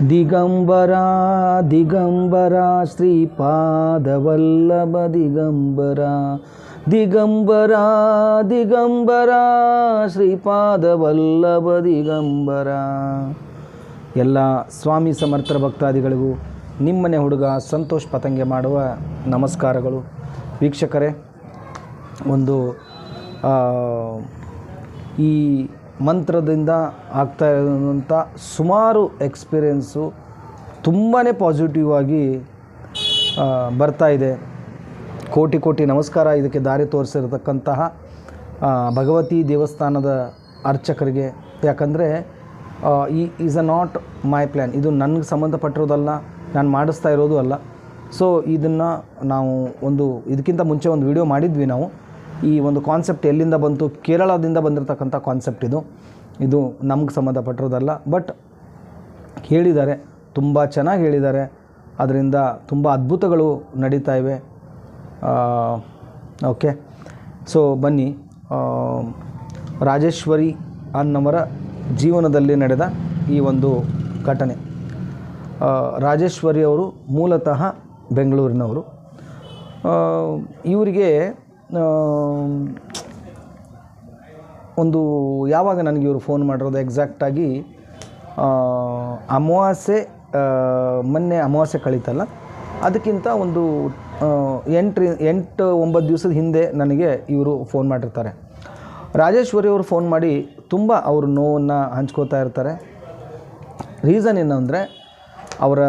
ದಿಗಂಬರ ದಿಗಂಬರ ಶ್ರೀಪಾದವಲ್ಲಭ ದಿಗಂಬರ ದಿಗಂಬರ ದಿಗಂಬರ ಶ್ರೀಪಾದವಲ್ಲಭ ದಿಗಂಬರ. ಎಲ್ಲ ಸ್ವಾಮಿ ಸಮರ್ಥ ಭಕ್ತಾದಿಗಳಿಗೂ ನಿಮ್ಮನೆ ಹುಡುಗ ಸಂತೋಷ್ ಪತಂಗೆ ಮಾಡುವ ನಮಸ್ಕಾರಗಳು. ವೀಕ್ಷಕರೇ, ಒಂದು ಈ ಮಂತ್ರದಿಂದ ಆಗ್ತಾ ಇರುವಂಥ ಸುಮಾರು ಎಕ್ಸ್ಪೀರಿಯೆನ್ಸು ತುಂಬಾ ಪಾಸಿಟಿವ್ ಆಗಿ ಬರ್ತಾ ಇದೆ. ಕೋಟಿ ಕೋಟಿ ನಮಸ್ಕಾರ ಇದಕ್ಕೆ ದಾರಿ ತೋರಿಸಿರತಕ್ಕಂತಹ ಭಗವತಿ ದೇವಸ್ಥಾನದ ಅರ್ಚಕರಿಗೆ. ಯಾಕಂದರೆ is a not my plan, ಇದು ನನಗೆ ಸಂಬಂಧಪಟ್ಟಿರೋದಲ್ಲ, ನಾನು ಮಾಡಿಸ್ತಾ ಇರೋದು ಅಲ್ಲ. ಸೊ ಇದನ್ನು ನಾವು ಇದಕ್ಕಿಂತ ಮುಂಚೆ ಒಂದು ವಿಡಿಯೋ ಮಾಡಿದ್ವಿ ನಾವು. ಈ ಒಂದು ಕಾನ್ಸೆಪ್ಟ್ ಎಲ್ಲಿಂದ ಬಂತು? ಕೇರಳದಿಂದ ಬಂದಿರತಕ್ಕಂಥ ಕಾನ್ಸೆಪ್ಟ್ ಇದು ನಮ್ಗೆ ಸಂಬಂಧಪಟ್ಟಿರೋದಲ್ಲ. ಬಟ್ ಹೇಳಿದ್ದಾರೆ, ತುಂಬ ಚೆನ್ನಾಗಿ ಹೇಳಿದ್ದಾರೆ. ಅದರಿಂದ ತುಂಬ ಅದ್ಭುತಗಳು ನಡೀತಾ ಇವೆ. ಓಕೆ, ಸೊ ಬನ್ನಿ. ರಾಜೇಶ್ವರಿ ಅನ್ನವರ ಜೀವನದಲ್ಲಿ ನಡೆದ ಈ ಒಂದು ಘಟನೆ. ರಾಜೇಶ್ವರಿ ಅವರು ಮೂಲತಃ ಬೆಂಗಳೂರಿನವರು. ಇವರಿಗೆ ಯಾವಾಗ ನನಗೆ ಇವರು ಫೋನ್ ಮಾಡಿರೋದು ಎಕ್ಸಾಕ್ಟಾಗಿ ಮೊನ್ನೆ ಅಮಾವಾಸ್ಯೆ ಕಳೀತಲ್ಲ, ಅದಕ್ಕಿಂತ 8-9 ದಿವಸದ ಹಿಂದೆ ನನಗೆ ಇವರು ಫೋನ್ ಮಾಡಿರ್ತಾರೆ. ರಾಜೇಶ್ವರಿ ಅವರು ಫೋನ್ ಮಾಡಿ ತುಂಬ ಅವ್ರ ನೋವನ್ನು ಹಂಚ್ಕೋತಾ ಇರ್ತಾರೆ. ರೀಸನ್ ಏನಂದರೆ, ಅವರ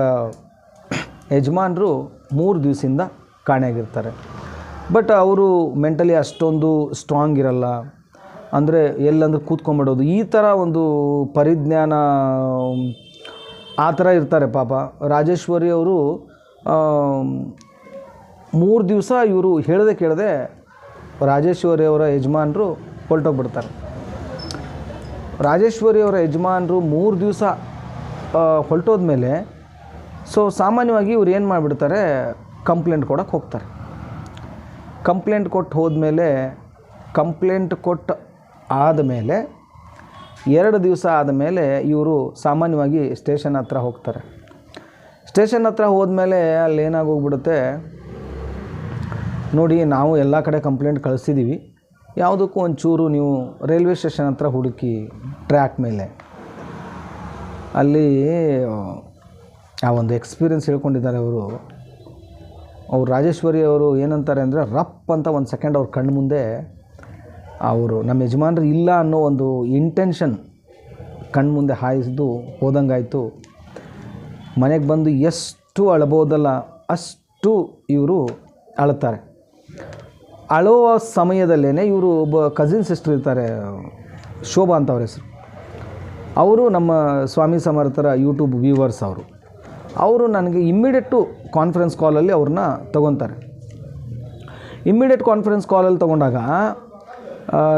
ಯಜಮಾನರು 3 ದಿವಸದಿಂದ ಕಾಣೆಯಾಗಿರ್ತಾರೆ. ಬಟ್ ಅವರು ಮೆಂಟಲಿ ಅಷ್ಟೊಂದು ಸ್ಟ್ರಾಂಗ್ ಇರಲ್ಲ. ಅಂದರೆ ಎಲ್ಲಂದ್ರೆ ಕೂತ್ಕೊಂಡ್ಬಿಡೋದು, ಈ ಥರ ಒಂದು ಪರಿಜ್ಞಾನ ಆ ಥರ ಇರ್ತಾರೆ ಪಾಪ. ರಾಜೇಶ್ವರಿ ಅವರು 3 ದಿವಸ ಇವರು ಕೇಳದೆ ರಾಜೇಶ್ವರಿ ಅವರ ಯಜಮಾನರು ಹೊರಟೋಗ್ಬಿಡ್ತಾರೆ. ರಾಜೇಶ್ವರಿ ಅವರ ಯಜಮಾನರು 3 ದಿವಸ ಹೊರಟೋದ್ಮೇಲೆ ಸೊ ಸಾಮಾನ್ಯವಾಗಿ ಇವ್ರು ಏನು ಮಾಡಿಬಿಡ್ತಾರೆ, ಕಂಪ್ಲೇಂಟ್ ಕೊಡೋಕ್ಕೆ ಹೋಗ್ತಾರೆ. ಕಂಪ್ಲೇಂಟ್ ಕೊಟ್ಟು ಆದಮೇಲೆ 2 ದಿವಸ ಆದಮೇಲೆ ಇವರು ಸಾಮಾನ್ಯವಾಗಿ ಸ್ಟೇಷನ್ ಹತ್ರ ಹೋಗ್ತಾರೆ. ಸ್ಟೇಷನ್ ಹತ್ರ ಹೋದ್ಮೇಲೆ ಅಲ್ಲಿ ಏನಾಗೋಗ್ಬಿಡುತ್ತೆ ನೋಡಿ, ನಾವು ಎಲ್ಲ ಕಡೆ ಕಂಪ್ಲೇಂಟ್ ಕಳಿಸಿದ್ದೀವಿ, ಯಾವುದಕ್ಕೂ ಒಂಚೂರು ನೀವು ರೈಲ್ವೆ ಸ್ಟೇಷನ್ ಹತ್ರ ಹುಡುಕಿ ಟ್ರ್ಯಾಕ್ ಮೇಲೆ. ಅಲ್ಲಿ ಆ ಒಂದು ಎಕ್ಸ್ಪೀರಿಯೆನ್ಸ್ ಹೇಳ್ಕೊಂಡಿದ್ದಾರೆ ಅವರು ರಾಜೇಶ್ವರಿ ಅವರು. ಏನಂತಾರೆ ಅಂದರೆ, ರಪ್ ಅಂತ 1 ಸೆಕೆಂಡ್ ಅವ್ರ ಕಣ್ಣು ಮುಂದೆ ಅವರು ನಮ್ಮ ಯಜಮಾನ್ರು ಇಲ್ಲ ಅನ್ನೋ ಒಂದು ಇಂಟೆನ್ಷನ್ ಕಣ್ಣು ಮುಂದೆ ಹಾಯಿಸಿದ್ದು ಹೋದಂಗಾಯಿತು. ಮನೆಗೆ ಬಂದು ಎಷ್ಟು ಅಳಬೋದಲ್ಲ ಅಷ್ಟು ಇವರು ಅಳುತ್ತಾರೆ. ಅಳುವ ಸಮಯದಲ್ಲೇ ಇವರು ಒಬ್ಬ ಕಸಿನ್ ಸಿಸ್ಟರ್ ಇರ್ತಾರೆ, ಶೋಭಾ ಅಂತ ಅವ್ರ ಹೆಸರು. ಅವರು ನಮ್ಮ ಸ್ವಾಮಿ ಸಮರ್ಥರ ಯೂಟ್ಯೂಬ್ ವ್ಯೂವರ್ಸ್. ಅವರು ನನಗೆ ಇಮ್ಮಿಡಿಯೇಟು ಕಾನ್ಫರೆನ್ಸ್ ಕಾಲಲ್ಲಿ ಅವ್ರನ್ನ ತೊಗೊತಾರೆ. ಇಮ್ಮಿಡಿಯೇಟ್ ಕಾನ್ಫರೆನ್ಸ್ ಕಾಲಲ್ಲಿ ತೊಗೊಂಡಾಗ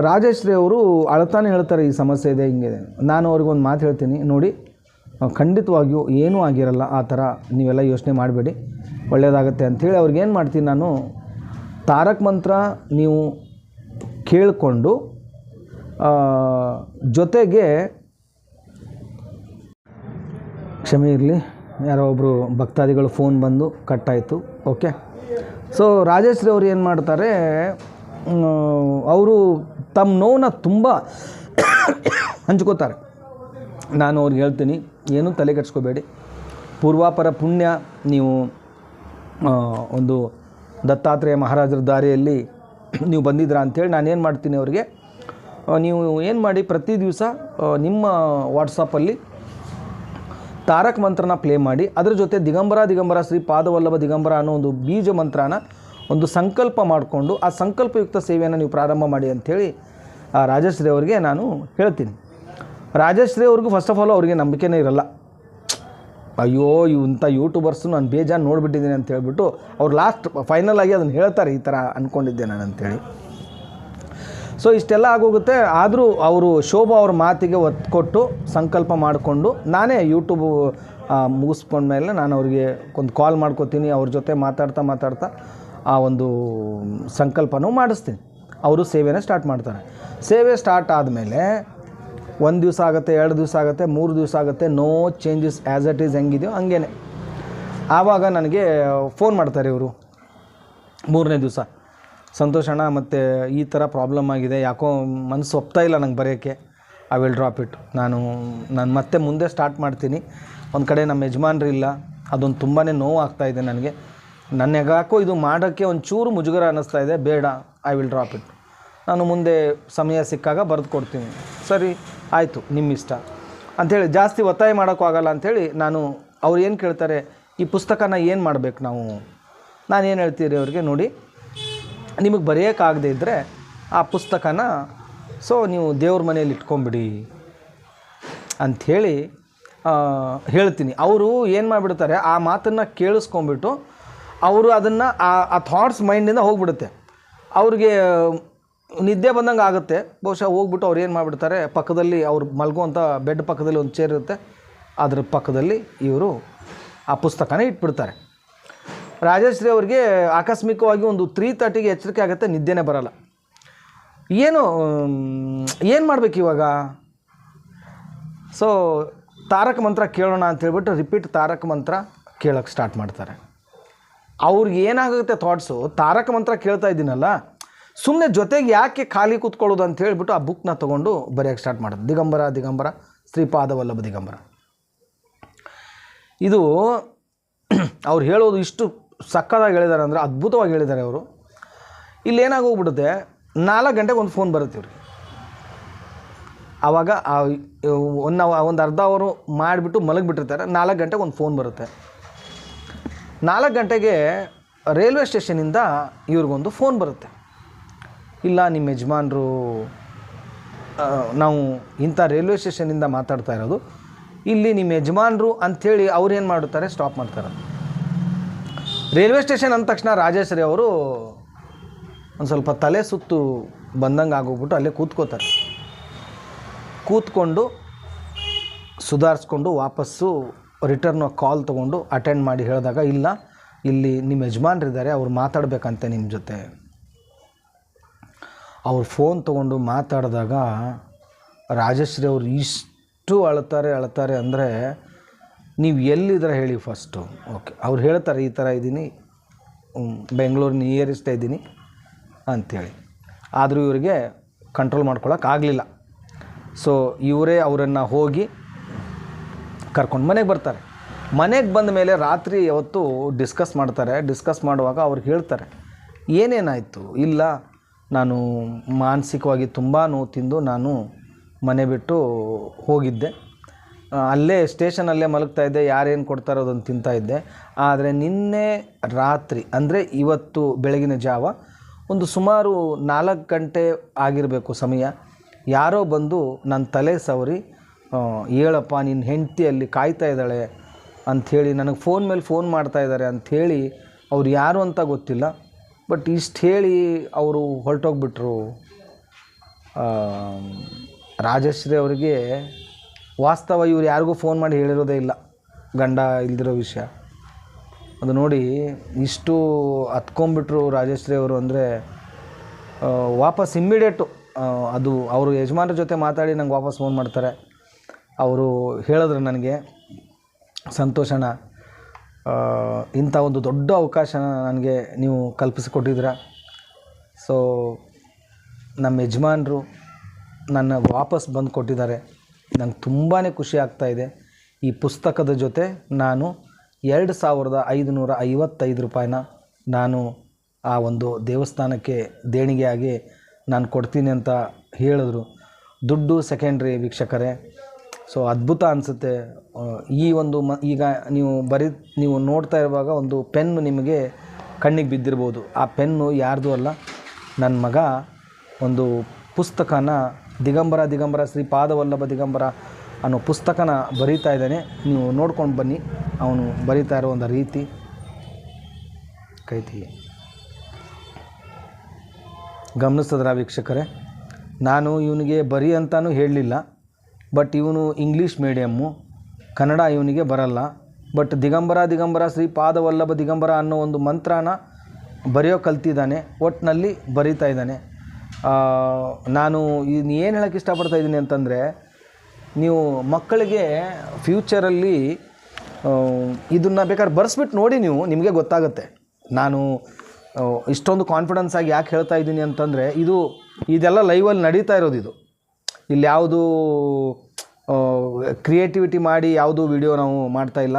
ರಾಜೇಶ್ವರಿ ಅವರು ಅಳ್ತಾನೆ ಹೇಳ್ತಾರೆ, ಈ ಸಮಸ್ಯೆ ಇದೆ, ಹಿಂಗಿದೆ. ನಾನು ಅವ್ರಿಗೊಂದು ಮಾತು ಹೇಳ್ತೀನಿ, ನೋಡಿ ಖಂಡಿತವಾಗಿಯೂ ಏನೂ ಆಗಿರಲ್ಲ, ಆ ಥರ ನೀವೆಲ್ಲ ಯೋಚನೆ ಮಾಡಬೇಡಿ, ಒಳ್ಳೆಯದಾಗತ್ತೆ ಅಂಥೇಳಿ ಅವ್ರಿಗೇನು ಮಾಡ್ತೀನಿ ನಾನು, ತಾರಕ್ ಮಂತ್ರ ನೀವು ಕೇಳಿಕೊಂಡು ಜೊತೆಗೆ ಕ್ಷಮೆ ಇರಲಿ, ಯಾರೋ ಒಬ್ಬರು ಭಕ್ತಾದಿಗಳು ಫೋನ್ ಬಂದು ಕಟ್ಟಾಯಿತು. ಓಕೆ, ಸೊ ರಾಜೇಶ್ವರಿ ಅವರು ಏನು ಮಾಡ್ತಾರೆ, ಅವರು ತಮ್ಮ ನೋವನ್ನ ತುಂಬ ಹಂಚ್ಕೋತಾರೆ. ನಾನು ಅವ್ರಿಗೆ ಹೇಳ್ತೀನಿ, ಏನೂ ತಲೆ ಕೆಡಿಸ್ಕೋಬೇಡಿ, ಪೂರ್ವಾಪರ ಪುಣ್ಯ, ನೀವು ಒಂದು ದತ್ತಾತ್ರೇಯ ಮಹಾರಾಜರ ದಾರಿಯಲ್ಲಿ ನೀವು ಬಂದಿದ್ದೀರಾ ಅಂಥೇಳಿ ನಾನೇನು ಮಾಡ್ತೀನಿ ಅವ್ರಿಗೆ, ನೀವು ಏನು ಮಾಡಿ, ಪ್ರತಿ ದಿವಸ ನಿಮ್ಮ ವಾಟ್ಸಪ್ಪಲ್ಲಿ ತಾರಕ್ ಮಂತ್ರನ ಪ್ಲೇ ಮಾಡಿ, ಅದರ ಜೊತೆ ದಿಗಂಬರ ದಿಗಂಬರ ಶ್ರೀ ಪಾದವಲ್ಲಭ ದಿಗಂಬರ ಅನ್ನೋ ಒಂದು ಬೀಜ ಮಂತ್ರನ ಒಂದು ಸಂಕಲ್ಪ ಮಾಡಿಕೊಂಡು ಆ ಸಂಕಲ್ಪಯುಕ್ತ ಸೇವೆಯನ್ನು ನೀವು ಪ್ರಾರಂಭ ಮಾಡಿ ಅಂಥೇಳಿ ರಾಜೇಶ್ವರಿ ಅವರಿಗೆ ನಾನು ಹೇಳ್ತೀನಿ. ರಾಜೇಶ್ವರಿ ಅವ್ರಿಗೂ ಫಸ್ಟ್ ಆಫ್ ಆಲ್ ಅವ್ರಿಗೆ ನಂಬಿಕೆನೇ ಇರಲ್ಲ. ಅಯ್ಯೋ ಇಂಥ ಯೂಟ್ಯೂಬರ್ಸು ನಾನು ಬೇಜಾನು ನೋಡಿಬಿಟ್ಟಿದ್ದೀನಿ ಅಂತ ಹೇಳ್ಬಿಟ್ಟು ಅವ್ರು ಲಾಸ್ಟ್ ಫೈನಲ್ ಆಗಿ ಅದನ್ನು ಹೇಳ್ತಾರೆ, ಈ ಥರ ಅಂದ್ಕೊಂಡಿದ್ದೆ ನಾನು ಅಂಥೇಳಿ. ಸೊ ಇಷ್ಟೆಲ್ಲ ಆಗೋಗುತ್ತೆ. ಆದರೂ ಅವರು ಶೋಭಾ ಅವ್ರ ಮಾತಿಗೆ ಒತ್ತು ಕೊಟ್ಟು ಸಂಕಲ್ಪ ಮಾಡಿಕೊಂಡು, ನಾನೇ ಯೂಟ್ಯೂಬ್ ಮುಗಿಸ್ಕೊಂಡ್ಮೇಲೆ ನಾನು ಅವ್ರಿಗೆ ಒಂದು ಕಾಲ್ ಮಾಡ್ಕೋತೀನಿ, ಅವ್ರ ಜೊತೆ ಮಾತಾಡ್ತಾ ಆ ಒಂದು ಸಂಕಲ್ಪನೂ ಮಾಡಿಸ್ತೀನಿ. ಅವರು ಸೇವೆನ ಸ್ಟಾರ್ಟ್ ಮಾಡ್ತಾರೆ. ಸೇವೆ ಸ್ಟಾರ್ಟ್ ಆದಮೇಲೆ 1 ದಿವಸ ಆಗುತ್ತೆ, 2 ದಿವಸ ಆಗುತ್ತೆ, 3 ದಿವಸ ಆಗುತ್ತೆ, no changes, as it is ಹೆಂಗಿದೆಯೋ ಹಂಗೇ. ಆವಾಗ ನನಗೆ ಫೋನ್ ಮಾಡ್ತಾರೆ ಇವರು 3ನೇ ದಿವಸ, ಸಂತೋಷ್ ಅಣ್ಣ ಮತ್ತು ಈ ಥರ ಪ್ರಾಬ್ಲಮ್ ಆಗಿದೆ, ಯಾಕೋ ಮನಸ್ಸು ಒಪ್ತಾ ಇಲ್ಲ ನಂಗೆ ಬರೆಯೋಕ್ಕೆ, ಐ ವಿಲ್ ಡ್ರಾಪ್ ಇಟ್, ನಾನು ಮತ್ತೆ ಮುಂದೆ ಸ್ಟಾರ್ಟ್ ಮಾಡ್ತೀನಿ. ಒಂದು ಕಡೆ ನಮ್ಮ ಯಜಮಾನ್ರಿಲ್ಲ, ಅದೊಂದು ತುಂಬಾ ನೋವು ಆಗ್ತಾಯಿದೆ ನನಗೆ, ಯಾಕೋ ಇದು ಮಾಡೋಕ್ಕೆ ಒಂಚೂರು ಮುಜುಗರ ಅನ್ನಿಸ್ತಾ ಇದೆ, ಬೇಡ, ಐ ವಿಲ್ ಡ್ರಾಪ್ ಇಟ್, ನಾನು ಮುಂದೆ ಸಮಯ ಸಿಕ್ಕಾಗ ಬರೆದು ಕೊಡ್ತೀನಿ. ಸರಿ ಆಯಿತು, ನಿಮ್ಮ ಇಷ್ಟ ಅಂಥೇಳಿ ಜಾಸ್ತಿ ಒತ್ತಾಯ ಮಾಡೋಕ್ಕೂ ಆಗಲ್ಲ ಅಂಥೇಳಿ ಅವ್ರು ಏನು ಕೇಳ್ತಾರೆ, ಈ ಪುಸ್ತಕನ ಏನು ಮಾಡಬೇಕು ನಾವು, ನಾನು ಏನು ಹೇಳ್ತೀರಿ ಅವ್ರಿಗೆ, ನೋಡಿ ನಿಮಗೆ ಬರೆಯೋಕ್ಕಾಗದೇ ಇದ್ದರೆ ಆ ಪುಸ್ತಕನ ನೀವು ದೇವ್ರ ಮನೆಯಲ್ಲಿ ಇಟ್ಕೊಂಬಿಡಿ ಅಂಥೇಳಿ ಹೇಳ್ತೀನಿ. ಅವರು ಏನು ಮಾಡಿಬಿಡ್ತಾರೆ, ಆ ಮಾತನ್ನು ಕೇಳಿಸ್ಕೊಂಬಿಟ್ಟು ಅವರು ಅದನ್ನು ಆ ಥಾಟ್ಸ್ ಮೈಂಡಿಂದ ಹೋಗ್ಬಿಡುತ್ತೆ, ಅವ್ರಿಗೆ ನಿದ್ದೆ ಬಂದಂಗೆ ಆಗುತ್ತೆ. ಬಹುಶಃ ಹೋಗ್ಬಿಟ್ಟು ಅವ್ರು ಏನು ಮಾಡಿಬಿಡ್ತಾರೆ, ಪಕ್ಕದಲ್ಲಿ ಅವ್ರು ಮಲ್ಗುವಂಥ ಬೆಡ್ ಪಕ್ಕದಲ್ಲಿ ಒಂದು ಚೇರ್ ಇರುತ್ತೆ, ಅದ್ರ ಪಕ್ಕದಲ್ಲಿ ಇವರು ಆ ಪುಸ್ತಕನ ಇಟ್ಬಿಡ್ತಾರೆ. ರಾಜಶ್ರೀ ಅವ್ರಿಗೆ ಆಕಸ್ಮಿಕವಾಗಿ ಒಂದು 3:30ಗೆ ಎಚ್ಚರಿಕೆ ಆಗುತ್ತೆ, ನಿದ್ದೆನೇ ಬರೋಲ್ಲ. ಏನು ಮಾಡಬೇಕು ಇವಾಗ? ತಾರಕ ಮಂತ್ರ ಕೇಳೋಣ ಅಂತೇಳ್ಬಿಟ್ಟು ರಿಪೀಟ್ ತಾರಕ ಮಂತ್ರ ಕೇಳೋಕ್ಕೆ ಸ್ಟಾರ್ಟ್ ಮಾಡ್ತಾರೆ. ಅವ್ರಿಗೆ ಏನಾಗುತ್ತೆ ಥಾಟ್ಸು, ತಾರಕ ಮಂತ್ರ ಕೇಳ್ತಾ ಇದ್ದೀನಲ್ಲ, ಸುಮ್ಮನೆ ಜೊತೆಗೆ ಯಾಕೆ ಖಾಲಿ ಕೂತ್ಕೊಳ್ಳೋದು ಅಂತ ಹೇಳ್ಬಿಟ್ಟು ಆ ಬುಕ್ನ ತೊಗೊಂಡು ಬರೆಯೋಕ್ಕೆ ಸ್ಟಾರ್ಟ್ ಮಾಡೋದು. ದಿಗಂಬರ ದಿಗಂಬರ ಶ್ರೀಪಾದವಲ್ಲಭ ದಿಗಂಬರ. ಇದು ಅವ್ರು ಹೇಳೋದು ಇಷ್ಟು ಸಕ್ಕತ್ತಾಗಿ ಹೇಳಿದ್ದಾರೆ ಅಂದರೆ, ಅದ್ಭುತವಾಗಿ ಹೇಳಿದ್ದಾರೆ ಅವರು. ಇಲ್ಲೇನಾಗೋಗ್ಬಿಡುತ್ತೆ, 4 ಗಂಟೆಗೆ ಒಂದು ಫೋನ್ ಬರುತ್ತೆ ಇವ್ರಿಗೆ. ಆವಾಗ ಒಂದು ಅರ್ಧ ಅವರು ಮಾಡಿಬಿಟ್ಟು ಮಲಗಿಬಿಟ್ಟಿರ್ತಾರೆ, 4 ಗಂಟೆಗೆ ಒಂದು ಫೋನ್ ಬರುತ್ತೆ. 4 ಗಂಟೆಗೆ ರೈಲ್ವೆ ಸ್ಟೇಷನಿಂದ ಇವ್ರಿಗೊಂದು ಫೋನ್ ಬರುತ್ತೆ, ಇಲ್ಲ ನಿಮ್ಮ ಯಜಮಾನರು, ನಾವು ಇಂಥ ರೈಲ್ವೆ ಸ್ಟೇಷನಿಂದ ಮಾತಾಡ್ತಾ ಇರೋದು, ಇಲ್ಲಿ ನಿಮ್ಮ ಯಜಮಾನರು ಅಂಥೇಳಿ ಅವ್ರೇನು ಮಾಡುತ್ತಾರೆ, ಸ್ಟಾಪ್ ಮಾಡ್ತಾರೆ. ರೈಲ್ವೆ ಸ್ಟೇಷನ್ ಅಂದ ತಕ್ಷಣ ರಾಜೇಶ್ರೀ ಅವರು ಒಂದು ಸ್ವಲ್ಪ ತಲೆ ಸುತ್ತು ಬಂದಂಗೆ ಆಗೋಗ್ಬಿಟ್ಟು ಅಲ್ಲೇ ಕೂತ್ಕೊಂಡು ಸುಧಾರಿಸ್ಕೊಂಡು ವಾಪಸ್ಸು ರಿಟರ್ನ್ ಕಾಲ್ ತೊಗೊಂಡು ಅಟೆಂಡ್ ಮಾಡಿ ಹೇಳಿದಾಗ, ಇಲ್ಲ ಇಲ್ಲಿ ನಿಮ್ಮ ಯಜಮಾನ್ರಿದ್ದಾರೆ, ಅವ್ರು ಮಾತಾಡಬೇಕಂತೆ ನಿಮ್ಮ ಜೊತೆ. ಅವ್ರು ಫೋನ್ ತೊಗೊಂಡು ಮಾತಾಡಿದಾಗ ರಾಜಶ್ರೀ ಅವರು ಇಷ್ಟು ಅಳ್ತಾರೆ ಅಂದರೆ, ನೀವು ಎಲ್ಲಿದ್ರೆ ಹೇಳಿ ಫಸ್ಟು. ಓಕೆ, ಅವ್ರು ಹೇಳ್ತಾರೆ, ಈ ಥರ ಇದ್ದೀನಿ, ಬೆಂಗಳೂರು ನಿಯರೆಸ್ಟ್ ಇದ್ದೀನಿ ಅಂಥೇಳಿ. ಆದರೂ ಇವರಿಗೆ ಕಂಟ್ರೋಲ್ ಮಾಡ್ಕೊಳ್ಳೋಕ್ಕಾಗಲಿಲ್ಲ. ಇವರೇ ಅವರನ್ನು ಹೋಗಿ ಕರ್ಕೊಂಡು ಮನೆಗೆ ಬರ್ತಾರೆ. ಮನೆಗೆ ಬಂದ ಮೇಲೆ ರಾತ್ರಿ ಯಾವತ್ತು ಡಿಸ್ಕಸ್ ಮಾಡ್ತಾರೆ. ಡಿಸ್ಕಸ್ ಮಾಡುವಾಗ ಅವ್ರು ಹೇಳ್ತಾರೆ, ಏನೇನಾಯಿತು? ಇಲ್ಲ, ನಾನು ಮಾನಸಿಕವಾಗಿ ತುಂಬ ನೋವು ತಿಂದು ನಾನು ಮನೆ ಬಿಟ್ಟು ಹೋಗಿದ್ದೆ, ಅಲ್ಲೇ ಸ್ಟೇಷನಲ್ಲೇ ಮಲಗ್ತಾಯಿದ್ದೆ, ಯಾರೇನು ಕೊಡ್ತಾರೋ ಅದನ್ನು ತಿಂತಾಯಿದ್ದೆ. ಆದರೆ ನಿನ್ನೆ ರಾತ್ರಿ ಅಂದರೆ ಇವತ್ತು ಬೆಳಗಿನ ಜಾವ ಒಂದು ಸುಮಾರು 4 ಗಂಟೆ ಆಗಿರಬೇಕು ಸಮಯ, ಯಾರೋ ಬಂದು ನನ್ನ ತಲೆ ಸವರಿ, ಹೇಳಪ್ಪ ನಿನ್ನ ಹೆಂಡತಿ ಅಲ್ಲಿ ಕಾಯ್ತಾ ಇದ್ದಾಳೆ ಅಂಥೇಳಿ ನನಗೆ ಫೋನ್ ಮೇಲೆ ಫೋನ್ ಮಾಡ್ತಾಯಿದ್ದಾರೆ ಅಂಥೇಳಿ, ಅವ್ರು ಯಾರು ಅಂತ ಗೊತ್ತಿಲ್ಲ, ಬಟ್ ಇಷ್ಟು ಹೇಳಿ ಅವರು ಹೊರಟೋಗ್ಬಿಟ್ರು. ರಾಜಶ್ರೀ ಅವರಿಗೆ ವಾಸ್ತವ ಇವ್ರು ಯಾರಿಗೂ ಫೋನ್ ಮಾಡಿ ಹೇಳಿರೋದೇ ಇಲ್ಲ, ಗಂಡ ಇಲ್ದಿರೋ ವಿಷಯ. ಅದು ನೋಡಿ ಇಷ್ಟು ಹತ್ಕೊಂಡ್ಬಿಟ್ರು ರಾಜಶ್ರೀ ಅವರು ಅಂದರೆ, ವಾಪಸ್ ಇಮ್ಮಿಡಿಯೇಟು ಅದು ಅವರು ಯಜಮಾನ್ರ ಜೊತೆ ಮಾತಾಡಿ ನಂಗೆ ವಾಪಸ್ ಫೋನ್ ಮಾಡ್ತಾರೆ. ಅವರು ಹೇಳಿದ್ರು ನನಗೆ, ಸಂತೋಷಣ, ಇಂಥ ಒಂದು ದೊಡ್ಡ ಅವಕಾಶನ ನನಗೆ ನೀವು ಕಲ್ಪಿಸಿಕೊಟ್ಟಿದ್ದೀರ. ನಮ್ಮ ಯಜಮಾನರು ನನ್ನ ವಾಪಸ್ ಬಂದು ಕೊಟ್ಟಿದ್ದಾರೆ, ನಂಗೆ ತುಂಬಾ ಖುಷಿ ಆಗ್ತಾಯಿದೆ. ಈ ಪುಸ್ತಕದ ಜೊತೆ ನಾನು 2555 ರೂಪಾಯಿನ ನಾನು ಆ ಒಂದು ದೇವಸ್ಥಾನಕ್ಕೆ ದೇಣಿಗೆಯಾಗಿ ನಾನು ಕೊಡ್ತೀನಿ ಅಂತ ಹೇಳಿದ್ರು. ದುಡ್ಡು ಸೆಕೆಂಡ್ರಿ ವೀಕ್ಷಕರೇ. ಅದ್ಭುತ ಅನಿಸುತ್ತೆ. ಈ ಒಂದು ಈಗ ನೀವು ನೋಡ್ತಾ ಇರುವಾಗ ಒಂದು ಪೆನ್ನು ನಿಮಗೆ ಕಣ್ಣಿಗೆ ಬಿದ್ದಿರ್ಬೋದು. ಆ ಪೆನ್ನು ಯಾರ್ದು ಅಲ್ಲ, ನನ್ನ ಮಗ ಒಂದು ಪುಸ್ತಕನ ದಿಗಂಬರ ದಿಗಂಬರ ಶ್ರೀಪಾದವಲ್ಲಭ ದಿಗಂಬರ ಅನ್ನೋ ಪುಸ್ತಕನ ಬರೀತಾ ಇದ್ದಾನೆ. ನೀವು ನೋಡ್ಕೊಂಡು ಬನ್ನಿ ಅವನು ಬರೀತಾ ಇರೋ ಒಂದು ರೀತಿ. ಕೈತಿ ಗಮನಿಸಿದ್ರ ವೀಕ್ಷಕರೇ, ನಾನು ಇವನಿಗೆ ಬರಿ ಅಂತಲೂ ಹೇಳಲಿಲ್ಲ, ಬಟ್ ಇವನು ಇಂಗ್ಲೀಷ್ ಮೀಡಿಯಮ್ಮು, ಕನ್ನಡ ಇವನಿಗೆ ಬರಲ್ಲ. ಬಟ್ ದಿಗಂಬರ ದಿಗಂಬರ ಶ್ರೀಪಾದವಲ್ಲಭ ದಿಗಂಬರ ಅನ್ನೋ ಒಂದು ಮಂತ್ರನ ಬರೆಯೋ ಕಲ್ತಿದ್ದಾನೆ, ಒಟ್ಟಿನಲ್ಲಿ ಬರೀತಾ ಇದ್ದಾನೆ. ನಾನು ಏನು ಹೇಳೋಕ್ಕೆ ಇಷ್ಟಪಡ್ತಾ ಇದ್ದೀನಿ ಅಂತಂದರೆ, ನೀವು ಮಕ್ಕಳಿಗೆ ಫ್ಯೂಚರಲ್ಲಿ ಇದನ್ನು ಬೇಕಾದ್ರೆ ಬರ್ಸ್ಬಿಟ್ಟು ನೋಡಿ ನೀವು, ನಿಮಗೆ ಗೊತ್ತಾಗುತ್ತೆ. ನಾನು ಇಷ್ಟೊಂದು ಕಾನ್ಫಿಡೆನ್ಸ್ ಆಗಿ ಯಾಕೆ ಹೇಳ್ತಾ ಇದ್ದೀನಿ ಅಂತಂದರೆ ಇದೆಲ್ಲ ಲೈವಲ್ಲಿ ನಡೀತಾ ಇರೋದು. ಇಲ್ಲಿ ಯಾವುದು ಕ್ರಿಯೇಟಿವಿಟಿ ಮಾಡಿ ಯಾವುದು ವಿಡಿಯೋ ನಾವು ಮಾಡ್ತಾ ಇಲ್ಲ,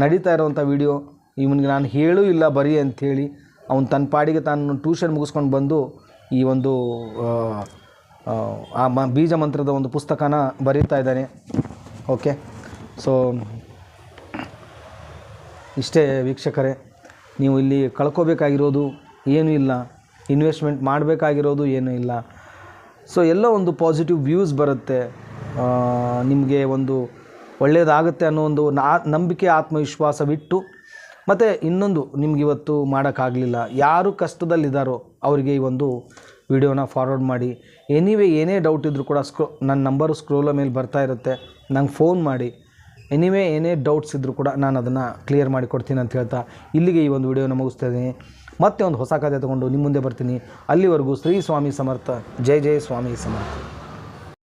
ನಡೀತಾ ಇರೋವಂಥ ವಿಡಿಯೋ. ಇವನಿಗೆ ನಾನು ಹೇಳೂ ಇಲ್ಲ ಬರೀ ಅಂಥೇಳಿ ಅವನು ತನ್ನ ಪಾಡಿಗೆ ತಾನು ಟ್ಯೂಷನ್ ಮುಗಿಸ್ಕೊಂಡು ಬಂದು ಈ ಒಂದು ಬೀಜ ಮಂತ್ರದ ಒಂದು ಪುಸ್ತಕನ ಬರೀತಾ ಇದ್ದಾನೆ. ಓಕೆ, ಸೊ ಇಷ್ಟೇ ವೀಕ್ಷಕರೇ. ನೀವು ಇಲ್ಲಿ ಕಳ್ಕೋಬೇಕಾಗಿರೋದು ಏನೂ ಇಲ್ಲ, ಇನ್ವೆಸ್ಟ್ಮೆಂಟ್ ಮಾಡಬೇಕಾಗಿರೋದು ಏನೂ ಇಲ್ಲ. ಸೊ ಎಲ್ಲ ಒಂದು ಪಾಸಿಟಿವ್ ವ್ಯೂಸ್ ಬರುತ್ತೆ, ನಿಮಗೆ ಒಂದು ಒಳ್ಳೆಯದಾಗುತ್ತೆ ಅನ್ನೋ ಒಂದು ನಂಬಿಕೆ, ಆತ್ಮವಿಶ್ವಾಸವಿಟ್ಟು. ಮತ್ತು ಇನ್ನೊಂದು, ನಿಮಗಿವತ್ತು ಮಾಡೋಕ್ಕಾಗಲಿಲ್ಲ, ಯಾರು ಕಷ್ಟದಲ್ಲಿದ್ದಾರೋ ಅವರಿಗೆ ಈ ಒಂದು ವಿಡಿಯೋನ ಫಾರ್ವರ್ಡ್ ಮಾಡಿ. ಎನಿವೇ ಏನೇ ಡೌಟ್ ಇದ್ದರೂ ಕೂಡ ನನ್ನ ನಂಬರು ಸ್ಕ್ರೋಲ ಮೇಲೆ ಬರ್ತಾ ಇರುತ್ತೆ, ನಂಗೆ ಫೋನ್ ಮಾಡಿ. ಎನಿವೇ ಏನೇ ಡೌಟ್ಸ್ ಇದ್ದರೂ ಕೂಡ ನಾನು ಅದನ್ನು ಕ್ಲಿಯರ್ ಮಾಡಿ ಕೊಡ್ತೀನಿ ಅಂತ ಹೇಳ್ತಾ ಇಲ್ಲಿಗೆ ಈ ಒಂದು ವಿಡಿಯೋನ ಮುಗಿಸ್ತಾ ಇದ್ದೀನಿ. ಮತ್ತೆ ಒಂದು ಹೊಸ ಕಥೆ ತೊಗೊಂಡು ನಿಮ್ಮ ಮುಂದೆ ಬರ್ತೀನಿ. ಅಲ್ಲಿವರೆಗೂ ಶ್ರೀ ಸ್ವಾಮಿ ಸಮರ್ಥ. ಜೈ ಜೈ ಸ್ವಾಮಿ ಸಮರ್ಥ.